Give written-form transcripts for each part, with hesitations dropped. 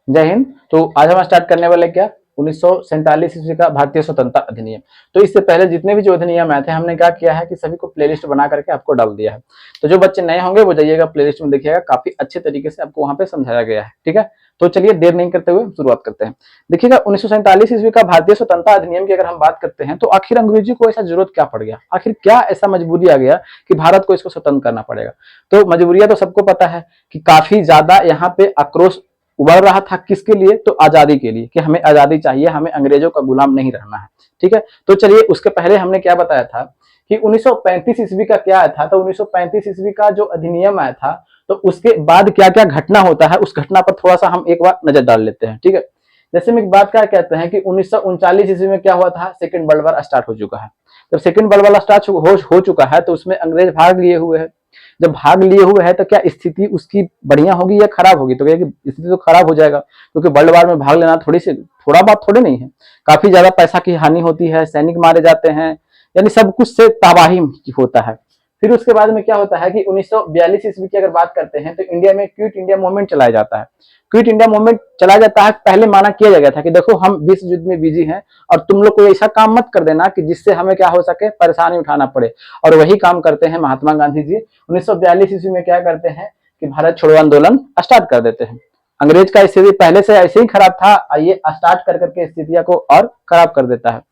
जय हिंद। तो आज हम स्टार्ट करने वाले क्या 1947 ईस्वी का भारतीय स्वतंत्रता अधिनियम। तो इससे पहले जितने भी जो अधिनियम आए थे हमने क्या किया है कि सभी को प्लेलिस्ट बना करके आपको डाल दिया है। तो जो बच्चे नए होंगे वो जाइएगा प्लेलिस्ट में देखिएगा, काफी अच्छे तरीके से आपको वहां पे समझाया गया है। ठीक है, तो चलिए देर नहीं करते हुए शुरुआत करते हैं। देखिएगा 1947 ईस्वी का भारतीय स्वतंत्रता अधिनियम की अगर हम बात करते हैं तो आखिर अंग्रेजी को ऐसा जरूरत क्या पड़ गया, आखिर क्या ऐसा मजबूरी आ गया कि भारत को इसको स्वतंत्र करना पड़ेगा। तो मजबूरियां तो सबको पता है कि काफी ज्यादा यहाँ पे आक्रोश उबल रहा था। किसके लिए? तो आजादी के लिए, कि हमें आजादी चाहिए, हमें अंग्रेजों का गुलाम नहीं रहना है। ठीक है, तो चलिए उसके पहले हमने क्या बताया था कि 1935 ईस्वी का क्या आया था। तो 1935 ईस्वी का जो अधिनियम आया था तो उसके बाद क्या क्या घटना होता है उस घटना पर थोड़ा सा हम एक बार नजर डाल लेते हैं। ठीक है, जैसे हम एक बात क्या कहते हैं कि 1939 ईस्वी में क्या हुआ था, सेकेंड वर्ल्ड वॉर स्टार्ट हो चुका है। जब सेकेंड वर्ल्ड वॉर स्टार्ट हो चुका है तो उसमें अंग्रेज भाग लिए हुए हैं। जब भाग लिए हुए है तो क्या स्थिति उसकी बढ़िया होगी या खराब होगी? तो स्थिति तो खराब हो जाएगा, क्योंकि वर्ल्ड वार में भाग लेना थोड़ा बात थोड़ी नहीं है। काफी ज्यादा पैसा की हानि होती है, सैनिक मारे जाते हैं, यानी सब कुछ से तबाही होता है। फिर उसके बाद में क्या होता है कि 1942 ईस्वी की अगर बात करते हैं तो इंडिया में क्विट इंडिया मूवमेंट चलाया जाता है। क्विट इंडिया मूवमेंट चलाया जाता है। पहले माना किया गया था कि देखो हम विश्व युद्ध में बिजी हैं और तुम लोग कोई ऐसा काम मत कर देना कि जिससे हमें क्या हो सके, परेशानी उठाना पड़े। और वही काम करते हैं महात्मा गांधी जी। 1942 ईस्वी में क्या करते हैं कि भारत छोड़ो आंदोलन स्टार्ट कर देते हैं। अंग्रेज का स्थिति पहले से ऐसे ही खराब था, ये स्टार्ट कर करके स्थितियां को और खराब कर देता है।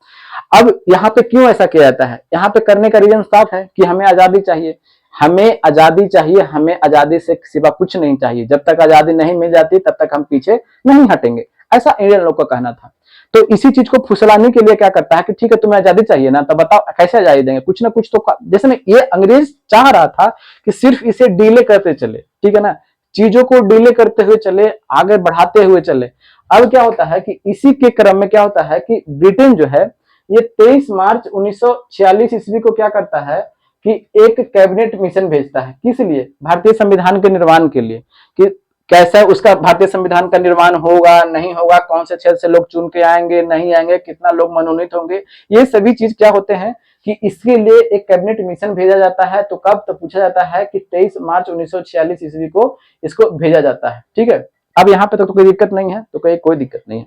अब यहाँ पे क्यों ऐसा किया जाता है? यहाँ पे करने का रीजन साफ है कि हमें आजादी चाहिए, हमें आजादी चाहिए, हमें आजादी से सिवा कुछ नहीं चाहिए। जब तक आजादी नहीं मिल जाती तब तक हम पीछे नहीं हटेंगे, ऐसा इंडियन लोग का कहना था। तो इसी चीज को फुसलाने के लिए क्या करता है कि ठीक है तुम्हें आजादी चाहिए ना, तो बताओ कैसे आजादी देंगे, कुछ ना कुछ तो जैसे में ये अंग्रेज चाह रहा था कि सिर्फ इसे डीले करते चले, ठीक है ना, चीजों को डीले करते हुए चले, आगे बढ़ाते हुए चले। अब क्या होता है कि इसी के क्रम में क्या होता है कि ब्रिटेन जो है ये 23 मार्च 1946 ईस्वी को क्या करता है कि एक कैबिनेट मिशन भेजता है। किस लिए? भारतीय संविधान के निर्माण के लिए, कि कैसा उसका भारतीय संविधान का निर्माण होगा नहीं होगा, कौन से क्षेत्र से लोग चुन के आएंगे नहीं आएंगे, कितना लोग मनोनीत होंगे, ये सभी चीज क्या होते हैं कि इसके लिए एक कैबिनेट मिशन भेजा जाता है। तो कब? तो पूछा जाता है कि 23 मार्च 1946 ईस्वी को इसको भेजा जाता है। ठीक है, अब यहाँ पे तो कोई दिक्कत नहीं है, तो कोई दिक्कत नहीं है।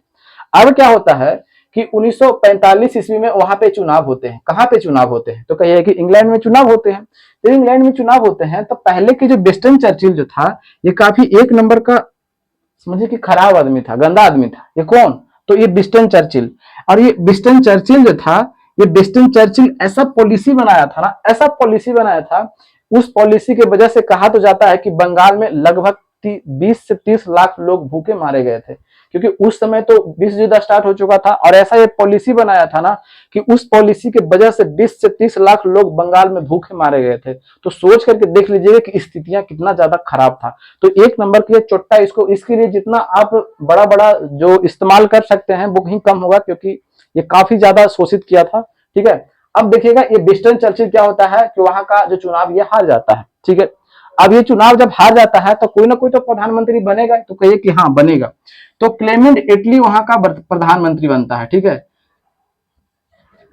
अब क्या होता है कि 1945 ईस्वी में वहां पे चुनाव होते हैं। कहां पे चुनाव होते हैं? तो कहिए कि इंग्लैंड में चुनाव होते हैं। जब इंग्लैंड में चुनाव होते हैं तो पहले के जो विंस्टन चर्चिल जो था ये काफी एक नंबर का समझिए कि खराब आदमी था, गंदा आदमी था। ये कौन? तो ये विंस्टन चर्चिल। और ये विंस्टन चर्चिल जो था, ये विंस्टन चर्चिल ऐसा पॉलिसी बनाया था ना, ऐसा पॉलिसी बनाया था, उस पॉलिसी की वजह से कहा तो जाता है कि बंगाल में लगभग 20 से 30 लाख लोग भूखे मारे गए थे, क्योंकि उस समय तो विश्व युद्ध स्टार्ट हो चुका था। और ऐसा ये पॉलिसी बनाया था ना कि उस पॉलिसी की वजह से 20 से 30 लाख लोग बंगाल में भूखे मारे गए थे। तो सोच करके देख लीजिएगा कि स्थितियां कितना ज्यादा खराब था। तो एक नंबर की चोट्टा इसको, इसके लिए जितना आप बड़ा बड़ा जो इस्तेमाल कर सकते हैं वो ही कम होगा, क्योंकि ये काफी ज्यादा शोषित किया था। ठीक है, अब देखिएगा ये विंस्टन चर्चिल क्या होता है कि वहां का जो चुनाव ये हार जाता है। ठीक है, अब ये चुनाव जब हार जाता है तो कोई ना कोई तो प्रधानमंत्री बनेगा। तो कहिए कि हाँ बनेगा। तो क्लेमेंट एटली वहां का प्रधानमंत्री बनता है। ठीक है,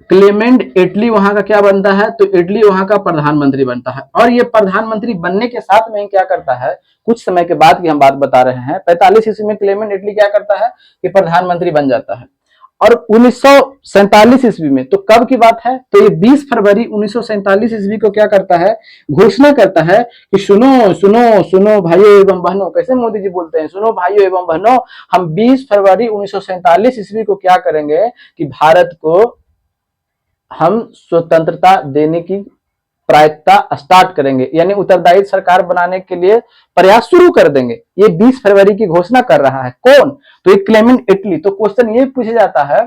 क्लेमेंट एटली वहां का क्या बनता है? तो एटली वहां का प्रधानमंत्री बनता है। और ये प्रधानमंत्री बनने के साथ में क्या करता है, कुछ समय के बाद की हम बात बता रहे हैं, 45 ईस्वी में क्लेमेंट एटली क्या करता है कि प्रधानमंत्री बन जाता है। और 1947 ईस्वी में, तो कब की बात है? तो ये 20 फरवरी 1947 ईस्वी को क्या करता है, घोषणा करता है कि सुनो सुनो सुनो भाइयों एवं बहनों, कैसे मोदी जी बोलते हैं, सुनो भाइयों एवं बहनों, हम 20 फरवरी 1947 ईस्वी को क्या करेंगे कि भारत को हम स्वतंत्रता देने की प्रायिकता स्टार्ट करेंगे, यानी उत्तरदायी सरकार बनाने के लिए प्रयास शुरू कर देंगे। ये 20 फरवरी की घोषणा कर रहा है। कौन? तो ये क्लेमेंट एटली। तो क्वेश्चन ये पूछा जाता है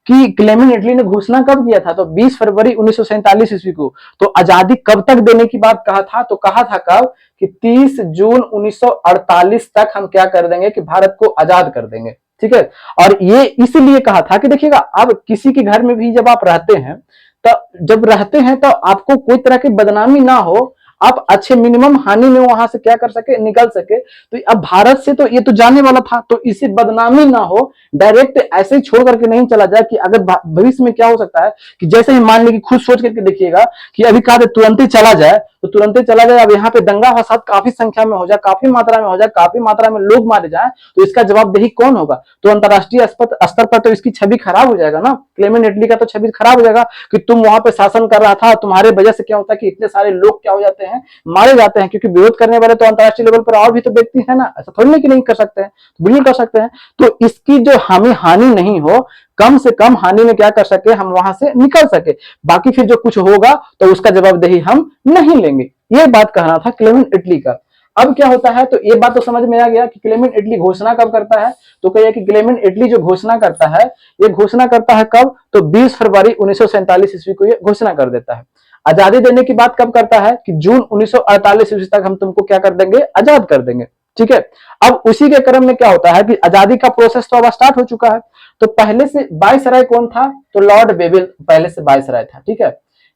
कि क्लेमेंट एटली ने घोषणा कब किया था? तो 20 फरवरी 1947 ईस्वी को। तो आजादी कब तक देने की बात कहा था? तो कहा था कब कि 30 जून 1948 तक हम क्या कर देंगे कि भारत को आजाद कर देंगे। ठीक है, और ये इसलिए कहा था कि देखिएगा अब किसी के घर में भी जब आप रहते हैं तो जब रहते हैं तो आपको कोई तरह की बदनामी ना हो, आप अच्छे मिनिमम हानि में वहां से क्या कर सके, निकल सके। तो अब भारत से तो ये तो जाने वाला था, तो इसे बदनामी ना हो, डायरेक्ट ऐसे ही छोड़ करके नहीं चला जाए कि अगर भविष्य में क्या हो सकता है कि जैसे ही मान लीजिए, खुद सोच करके देखिएगा कि अभी कहा तुरंत ही चला जाए, तो तुरंत ही चला जाए, अब यहाँ पे दंगा फसाद काफी संख्या में हो जाए, काफी मात्रा में हो जाए, काफी मात्रा में लोग मारे जाए, तो इसका जवाबदेही कौन होगा? तो अंतरराष्ट्रीय स्तर पर तो इसकी छवि खराब हो जाएगा ना, क्लेमेंट एटली का तो छवि खराब हो जाएगा कि तुम वहां पे शासन कर रहा था, तुम्हारे वजह से क्या होता है कि इतने सारे लोग क्या हो जाते हैं, मारे जाते हैं। क्योंकि विरोध करने वाले तो अंतरराष्ट्रीय लेवल पर और भी तो व्यक्ति है ना, ऐसा थोड़ी नहीं कि नहीं कर सकते हैं, बिल्कुल कर सकते हैं। तो इसकी जो हमें हानि नहीं हो, कम से कम हानि में क्या कर सके, हम वहां से निकल सके, बाकी फिर जो कुछ होगा तो उसका जवाबदेही हम नहीं लेंगे। ये बात कहना था क्लेमेंट एटली का। अब क्या होता है, तो ये बात तो समझ में आ गया कि क्लेमेंट एटली घोषणा कब करता है। तो कहिए कि क्लेमेंट एटली जो घोषणा करता है, ये घोषणा करता है कब, तो 20 फरवरी 1947 ईस्वी को ये घोषणा कर देता है। आजादी देने की बात कब करता है कि जून 1948 ईस्वी तक हम तुमको क्या कर देंगे, आजाद कर देंगे। ठीक है, अब उसी के क्रम में क्या होता है कि आजादी का प्रोसेस तो अब स्टार्ट हो चुका है। तो पहले से वायसराय कौन था, तो लॉर्ड बेबिल पहले से वायसराय था। ठीक है,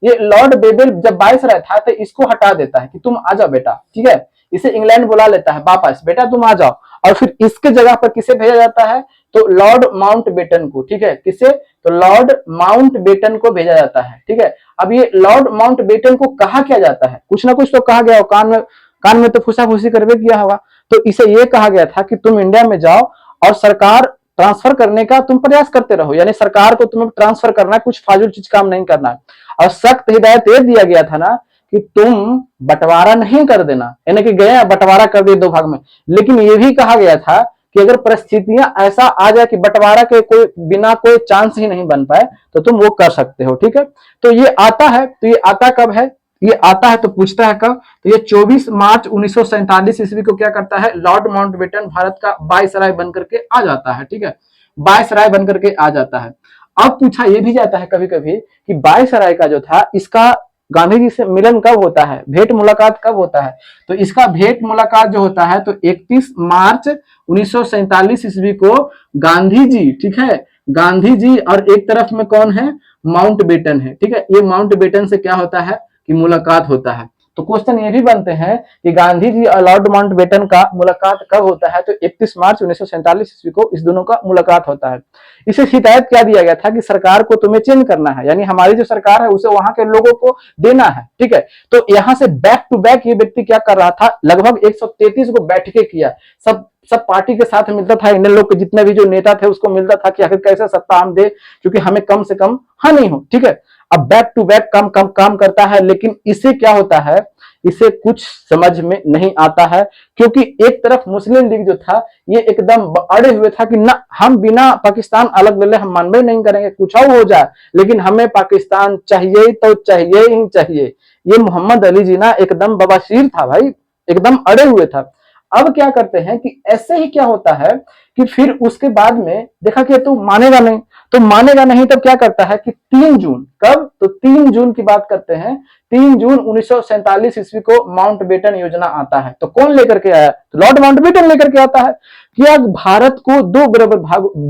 ये लॉर्ड बेबिल जब वायसराय था तो इसको हटा देता है कि तुम आ जाओ बेटा। ठीक है, इसे इंग्लैंड बुला लेता है वापस, बेटा तुम आ जाओ। और फिर इसके जगह पर किसे भेजा जाता है, तो लॉर्ड माउंटबेटन को। ठीक है, किसे, तो लॉर्ड माउंटबेटन को भेजा जाता है। ठीक है, अब ये लॉर्ड माउंटबेटन को कहा क्या जाता है, कुछ ना कुछ तो कहा गया हो, कान में तो फुसाफुसी करवे किया होगा। तो इसे ये कहा गया था कि तुम इंडिया में जाओ और सरकार ट्रांसफर करने का तुम प्रयास करते रहो, यानी सरकार को तुम्हें ट्रांसफर करना है, कुछ फाजुल चीज काम नहीं करना है। और सख्त हिदायत ये दिया गया था ना कि तुम बंटवारा नहीं कर देना, यानी कि गए बंटवारा कर दिए दो भाग में। लेकिन ये भी कहा गया था कि अगर परिस्थितियां ऐसा आ जाए कि बंटवारा के कोई बिना कोई चांस ही नहीं बन पाए तो तुम वो कर सकते हो। ठीक है, तो ये आता है, तो ये आता कब है, ये आता है तो पूछता है कब, तो ये 24 मार्च 1947 ईस्वी को क्या करता है, लॉर्ड माउंटबेटन भारत का वायसराय बनकर के आ जाता है। ठीक है, वायसराय बनकर के आ जाता है। अब पूछा यह भी जाता है कभी कभी कि वायसराय का जो था, इसका गांधी जी से मिलन कब होता है, भेंट मुलाकात कब होता है। तो इसका भेंट मुलाकात जो होता है तो 31 मार्च 1947 ईस्वी को गांधी जी, ठीक है, गांधी जी और एक तरफ में कौन है, माउंटबेटन है। ठीक है, ये माउंटबेटन से क्या होता है कि मुलाकात होता है। तो क्वेश्चन ये भी बनते हैं कि गांधी जी और लॉर्ड माउंटबेटन का मुलाकात कब होता है, तो 31 मार्च 1947 ईस्वी को इस दोनों का मुलाकात होता है। इसे हिदायत क्या दिया गया था कि सरकार को तुम्हें चेंज करना है, यानी हमारी जो सरकार है उसे वहां के लोगों को देना है। ठीक है, तो यहां से बैक टू बैक ये व्यक्ति क्या कर रहा था, लगभग 133 को बैठकें किया, सब पार्टी के साथ मिलता था, इंडियन लोग के जितने भी जो नेता थे उसको मिलता था कि आखिर कैसे सत्ता हम दे, क्योंकि हमें कम से कम हानि हो। ठीक है, अब बैक टू बैक काम करता है, लेकिन इसे क्या होता है, इसे कुछ समझ में नहीं आता है। क्योंकि एक तरफ मुस्लिम लीग जो था ये एकदम अड़े हुए था कि ना, हम बिना पाकिस्तान अलग ले ले हम मानवे नहीं करेंगे, कुछ और हो जाए लेकिन हमें पाकिस्तान चाहिए तो चाहिए ही चाहिए। ये मोहम्मद अली जिन्ना एकदम बवासीर था भाई, एकदम अड़े हुए था। अब क्या करते हैं कि ऐसे ही क्या होता है कि फिर उसके बाद में देखा कि तू मानेगा नहीं, तो मानेगा नहीं तब क्या करता है कि 3 जून, कब, तो 3 जून की बात करते हैं, 3 जून 1947 ईस्वी को माउंटबेटन योजना आता है। तो कौन लेकर के आया, तो लॉर्ड माउंटबेटन लेकर के आता है कि अब भारत को दो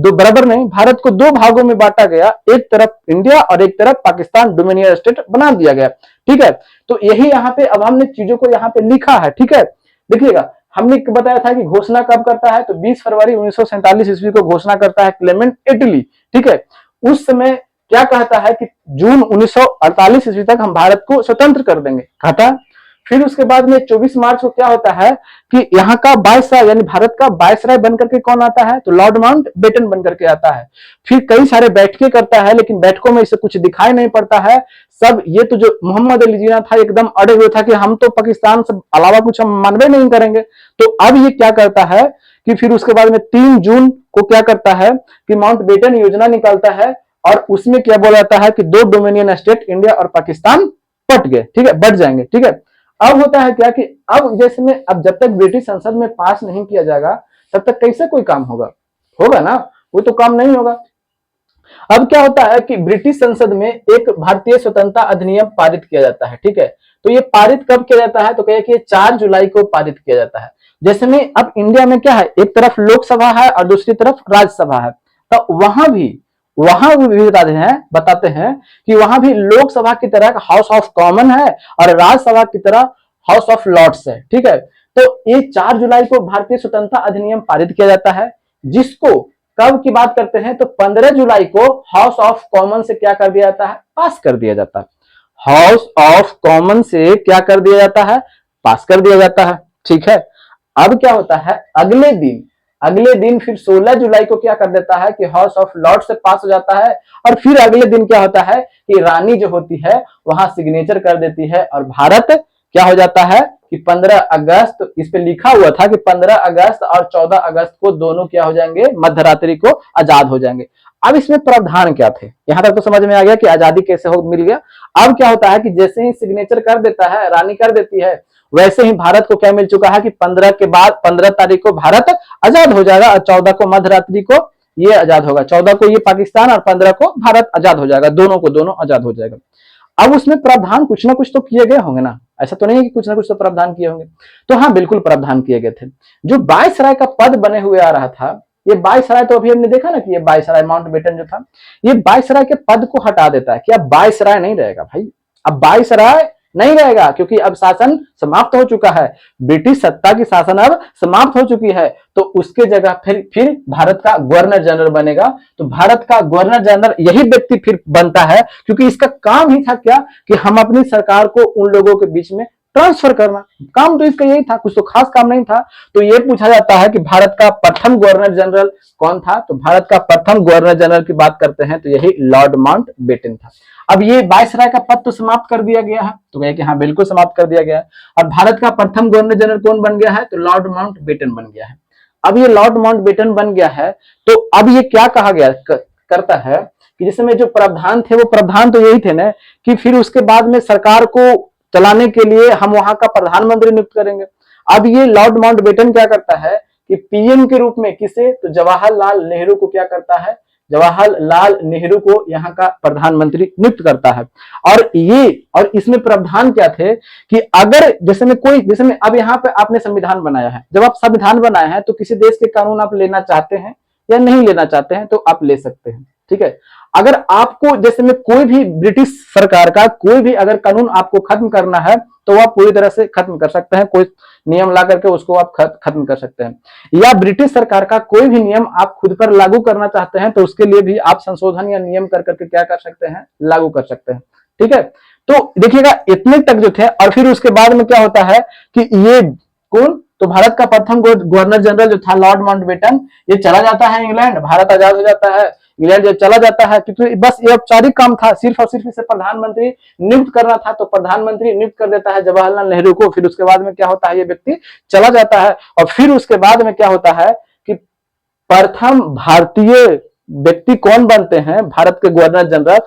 बराबर नहीं, भारत को दो भागों में बांटा गया, एक तरफ इंडिया और एक तरफ पाकिस्तान डोमिनियन स्टेट बना दिया गया। ठीक है, तो यही यहाँ पे अब हमने चीजों को यहाँ पे लिखा है। ठीक है, देखिएगा हमने बताया था कि घोषणा कब करता है, तो 20 फरवरी 1947 ईस्वी को घोषणा करता है क्लेमेंट एटली। ठीक है, उस समय क्या कहता है कि जून 1948 ईस्वी तक हम भारत को स्वतंत्र कर देंगे, कहता। फिर उसके बाद में 24 मार्च को क्या होता है कि यहाँ का वायसराय यानी भारत का वायसराय बनकर के कौन आता है, तो लॉर्ड माउंटबेटन बनकर के आता है। फिर कई सारे बैठकें करता है, लेकिन बैठकों में इसे कुछ दिखाई नहीं पड़ता है। सब ये तो जो मोहम्मद अली जिन्ना था एकदम अड़े हुए था कि हम तो पाकिस्तान से अलावा कुछ हम मानवे नहीं करेंगे। तो अब ये क्या करता है कि फिर उसके बाद में 3 जून को क्या करता है कि माउंटबेटन योजना निकालता है, और उसमें क्या बोला जाता है कि दो डोमिनियन स्टेट इंडिया और पाकिस्तान बट गए। ठीक है, बट जाएंगे। ठीक है, अब होता है क्या कि अब जैसे में अब जब तक ब्रिटिश संसद में पास नहीं किया जाएगा तब तक कैसे कोई काम होगा, होगा ना, वो तो काम नहीं होगा। अब क्या होता है कि ब्रिटिश संसद में एक भारतीय स्वतंत्रता अधिनियम पारित किया जाता है। ठीक है, तो ये पारित कब किया जाता है, तो कहे कि 4 जुलाई को पारित किया जाता है। जैसे में अब इंडिया में क्या है, एक तरफ लोकसभा है और दूसरी तरफ राज्यसभा है, तो वहां भी विविधता है, बताते हैं कि वहां भी लोकसभा की तरह हाउस ऑफ कॉमन है और राज्यसभा की तरह हाउस ऑफ लॉर्ड्स है, ठीक है। तो ये 4 जुलाई को भारतीय स्वतंत्रता अधिनियम पारित किया जाता है, जिसको कब की बात करते हैं तो 15 जुलाई को हाउस ऑफ कॉमन से क्या कर दिया जाता है, पास कर दिया जाता है। हाउस ऑफ कॉमन से क्या कर दिया जाता है, पास कर दिया जाता है, ठीक है। अब क्या होता है, अगले दिन फिर 16 जुलाई को क्या कर देता है कि हाउस ऑफ लॉर्ड से पास हो जाता है, और फिर अगले दिन क्या होता है कि रानी जो होती है वहां सिग्नेचर कर देती है, और भारत क्या हो जाता है कि 15 अगस्त, इस पे लिखा हुआ था कि 15 अगस्त और 14 अगस्त को दोनों क्या हो जाएंगे, मध्यरात्रि को आजाद हो जाएंगे। अब इसमें प्रावधान क्या थे, यहां तक तो समझ में आ गया कि आजादी कैसे हो मिल गया। अब क्या होता है कि जैसे ही सिग्नेचर कर देता है, रानी कर देती है, वैसे ही भारत को क्या मिल चुका है कि 15 के बाद 15 तारीख को भारत आजाद हो जाएगा, और 14 को मध्यरात्रि को ये आजाद होगा, 14 को ये पाकिस्तान और 15 को भारत आजाद हो जाएगा, दोनों को दोनों आजाद हो जाएगा। अब उसमें प्रावधान कुछ ना कुछ तो किए गए होंगे ना, ऐसा तो नहीं है कि कुछ ना कुछ तो प्रावधान किए होंगे। तो हाँ, बिल्कुल प्रावधान किए गए थे। जो वायसराय का पद बने हुए आ रहा था, ये वायसराय तो अभी हमने देखा ना कि ये वायसराय माउंटबेटन जो था, ये वायसराय के पद को हटा देता है कि अब वायसराय नहीं रहेगा भाई, अब वायसराय नहीं रहेगा, क्योंकि अब शासन समाप्त हो चुका है, ब्रिटिश सत्ता की शासन अब समाप्त हो चुकी है। तो उसके जगह फिर भारत का गवर्नर जनरल बनेगा। तो भारत का गवर्नर जनरल यही व्यक्ति फिर बनता है, क्योंकि इसका काम ही था क्या कि हम अपनी सरकार को उन लोगों के बीच में ट्रांसफर करना, काम तो इसका यही था, कुछ तो खास काम नहीं था। तो ये पूछा जाता है कि भारत का प्रथम गवर्नर जनरल कौन था, तो भारत का प्रथम गवर्नर जनरल की बात करते हैं तो यही लॉर्ड माउंटबेटन था। अब ये वायसराय का पद तो समाप्त कर दिया गया है, तो कहे कि हाँ बिल्कुल समाप्त कर दिया गया है। और भारत का प्रथम गवर्नर जनरल कौन बन गया है, तो लॉर्ड माउंटबेटन बन गया है। अब ये लॉर्ड माउंटबेटन बन गया है, तो अब ये क्या कहा गया करता है कि जिसमें जो प्रावधान थे, वो प्रावधान तो यही थे ना कि फिर उसके बाद में सरकार को चलाने के लिए हम वहां का प्रधानमंत्री नियुक्त करेंगे। अब ये लॉर्ड माउंटबेटन क्या करता है कि पीएम के रूप में किसे, तो जवाहरलाल नेहरू को क्या करता है, जवाहरलाल नेहरू को यहाँ का प्रधानमंत्री नियुक्त करता है। और इसमें प्रावधान क्या थे कि अगर जैसे में अब यहाँ पे आपने संविधान बनाया है, जब आप संविधान बनाए हैं तो किसी देश के कानून आप लेना चाहते हैं या नहीं लेना चाहते हैं तो आप ले सकते हैं, ठीक है। अगर आपको जैसे में कोई भी ब्रिटिश सरकार का कोई भी अगर कानून आपको खत्म करना है तो आप पूरी तरह से खत्म कर सकते हैं, कोई नियम ला करके उसको आप खत्म कर सकते हैं। या ब्रिटिश सरकार का कोई भी नियम आप खुद पर लागू करना चाहते हैं तो उसके लिए भी आप संशोधन या नियम कर करके क्या कर सकते हैं, लागू कर सकते हैं, ठीक है। तो देखिएगा इतने तक जो थे, और फिर उसके बाद में क्या होता है कि ये कौन, तो भारत का प्रथम गवर्नर जनरल जो था लॉर्ड माउंटबेटन, ये चला जाता है इंग्लैंड, भारत आजाद हो जाता है। इंग्लैंड जब चला जाता है क्योंकि बस ये औपचारिक काम था, सिर्फ और सिर्फ इसे प्रधानमंत्री नियुक्त करना था, तो प्रधानमंत्री नियुक्त कर देता है जवाहरलाल नेहरू को। फिर उसके बाद में क्या होता है, ये व्यक्ति चला जाता है, और फिर उसके बाद में क्या होता है कि प्रथम भारतीय व्यक्ति कौन बनते हैं, भारत के गवर्नर जनरल,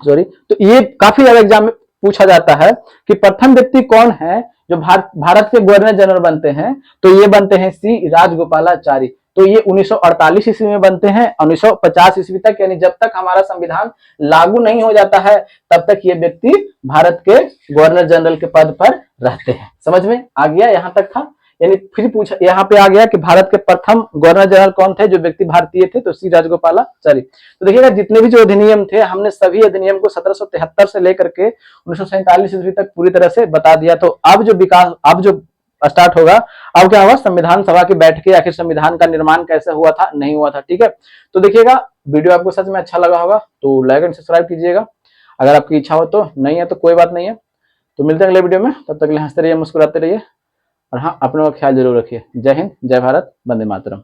सॉरी, तो ये काफी ज्यादा एग्जाम में पूछा जाता है कि प्रथम व्यक्ति कौन है जो भारत के गवर्नर जनरल बनते हैं, तो ये बनते हैं सी राजगोपालाचारी। तो ये 1948 ईस्वी में बनते हैं, 1950 ईस्वी तक, यानी जब तक हमारा संविधान लागू नहीं हो जाता है तब तक ये व्यक्ति भारत के गवर्नर जनरल के पद पर रहते हैं। समझ में आ गया, यहां तक था। यानी फिर पूछा, यहाँ पे आ गया कि भारत के प्रथम गवर्नर जनरल कौन थे, जो व्यक्ति भारतीय थे, तो सी राजगोपालाचारी। तो देखिएगा जितने भी जो अधिनियम थे, हमने सभी अधिनियम को 1773 से लेकर के 1947 ईस्वी तक पूरी तरह से बता दिया। तो अब जो विकास, अब जो स्टार्ट होगा, अब क्या होगा, संविधान सभा की बैठकें, आखिर संविधान का निर्माण कैसे हुआ था, नहीं हुआ था, ठीक है। तो देखिएगा वीडियो आपको सच में अच्छा लगा होगा तो लाइक एंड सब्सक्राइब कीजिएगा, अगर आपकी इच्छा हो तो, नहीं है तो कोई बात नहीं है। तो मिलते हैं अगले वीडियो में, तब तक के लिए हंसते रहिए, मुस्कुराते रहिए, और हाँ, अपने का ख्याल जरूर रखिए। जय हिंद, जय भारत, वंदे मातरम।